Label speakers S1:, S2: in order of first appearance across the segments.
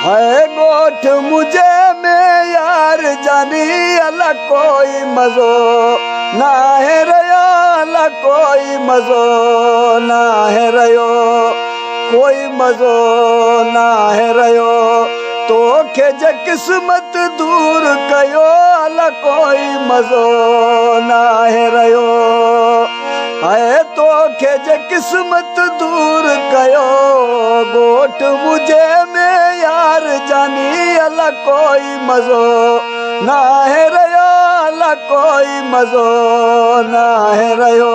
S1: है गोठ मुझे में यार जानी अला कोई मजो ना है रयो, अला कोई मजो ना है रयो, कोई मजो ना है रयो। तो के जे किस्मत दूर कयो अला कोई मजो ना है रयो। है तो के जे किस्मत दूर कयो गोठ मुझे में यार जानी अला कोई मजो ना है रयो, अला कोई मजो ना है रयो।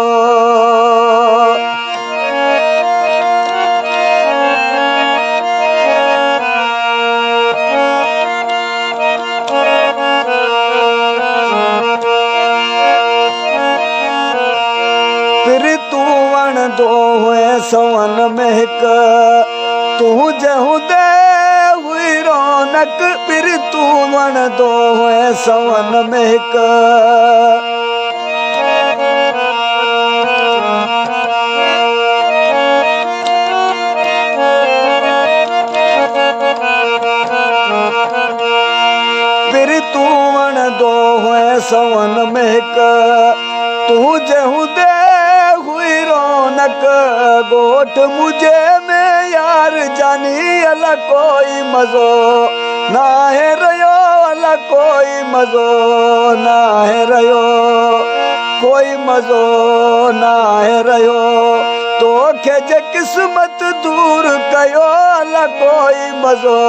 S1: फिर तू वण दो हुए सवन में हिक तू जहू दे हुई रौनक। फिर तू वण दो हुए सवन में हिक फिर तू वण दो हुए सवन में हिक तू जहू दे हुई रौनक। गोठ मुझे में यार जानी अला कोई मजो ना है रयो, अला कोई मजो ना है रयो, कोई मजो ना है रयो। तो के जे किस्मत दूर कयो अला कोई मजो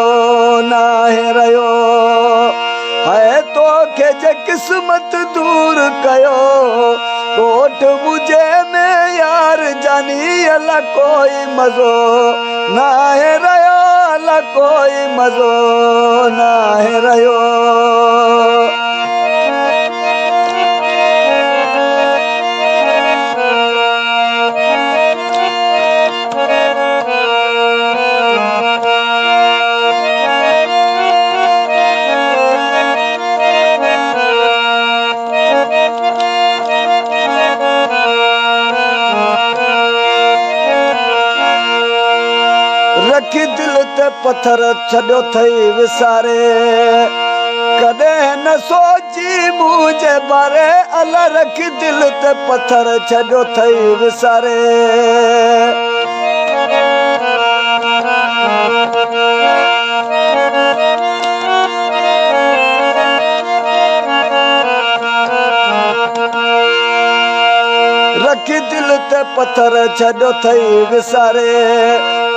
S1: ना है रयो। है तो के जे किस्मत दूर कयो गोठ मुझे में यार जानी अला कोई मजो ना है रयो, अला कोई मजो ना है रयो। रखी दिल ते पत्थर छॾियो थई विसारे कॾहिं न सोची मुझे बारे। अला रखी दिल ते पत्थर छॾियो थई विसारे रखी दिल ते पत्थर छॾियो थई विसारे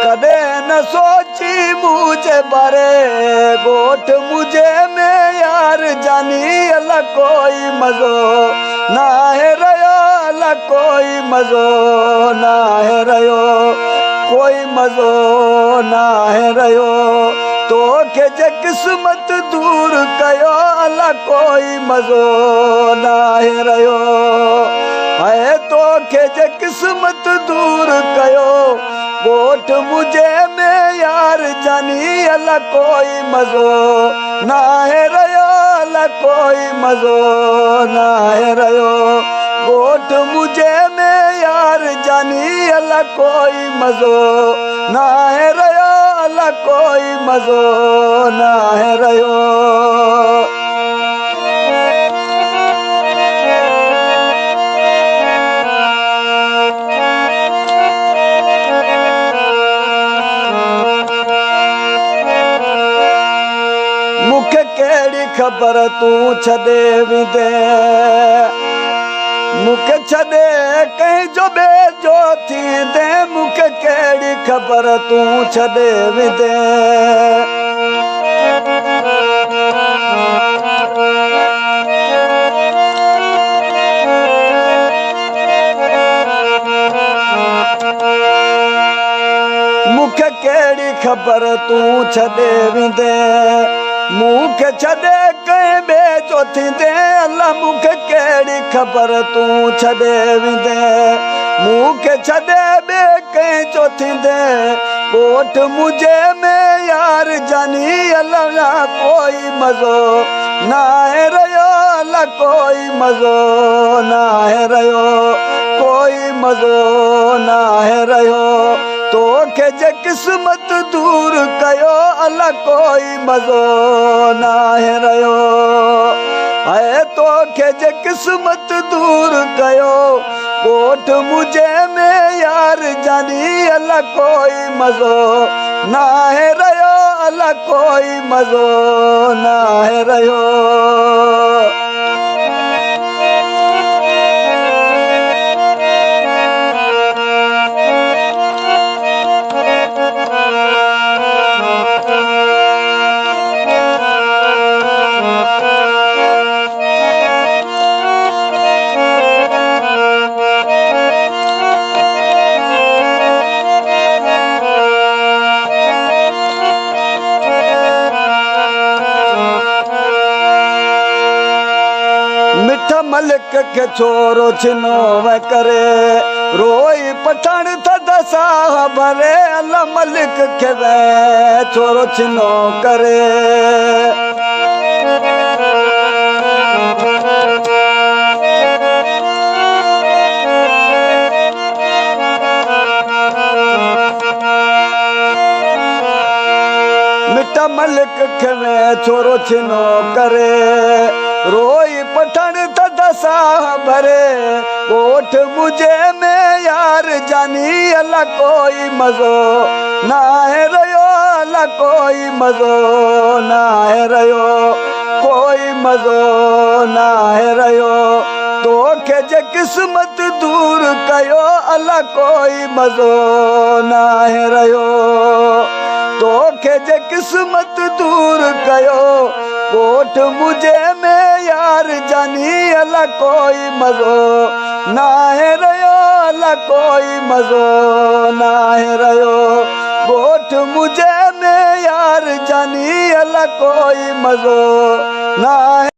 S1: कॾहिं न सोची मुझे बारे। गोठ मुझे में यार जानी अला कोई मजो ना है रयो, अला कोई मजो ना है रयो, कोई मजो ना है रयो। तो के जे किस्मत दूर कयो अला कोई मजो ना है रयो। है तो के जे किस्मत दूर कयो गोठ मुझे में यार जानी अला कोई मजो ना है रयो, अला कोई मजो ना है रयो। गोठ मुझे में यार जानी अला कोई मजो ना है रयो, अला कोई मजो ना है रयो। मुखे केड़ी खबर तू छदे विदे मुखे छदे कहीं जो बे जो थी दे। मुखे केड़ी खबर तू छदे विदे मुखे केड़ी खबर तू छदे विदे मुखे छदे कहीं बे जो थींदे। अल्लाह मुखे केड़ी खबर तू छदे विदे मुखे छदे बे कहीं जो थींदे। गोठ मुझे में यार जानी अल्लाह ना कोई मजो ना है रयो, अल्लाह कोई मजो ना है रयो, कोई मजो ना है रयो। तोखे जे किस्मत दूर कयो अला कोई मज़ो नाहे रहियो ऐं तोखे जे किस्मत दूर कयो ॻोठ मुझे में यार जानी अला कोई मज़ो नाहे रहियो अला कोई मज़ो नाहे रहियो मिठा मलिक के छोरो छिनो व करे रोई पठान थदसा भरे अल्लाह मलिक के वे छोरो छिनो करे मिठा मलिक के वे छोरो छिनो करे रोई पठण थदसा भरे ॻोठ मुझे में यार जानी अला कोई मज़ो नाहे रहियो अला कोई मज़ो नाहे रहियो कोई मज़ो नाहे रहियो तोखे जे किस्मत दूर कयो अला कोई मज़ो नाहे रहियो तोखे जे किस्मत दूर कयो ॻोठ मुझे में यार जानी अला कोई मज़ो नाहे रहियो अला कोई मज़ो नाहे रहियो ॻोठ मुझे में यार जानी अला कोई मज़ो नाहे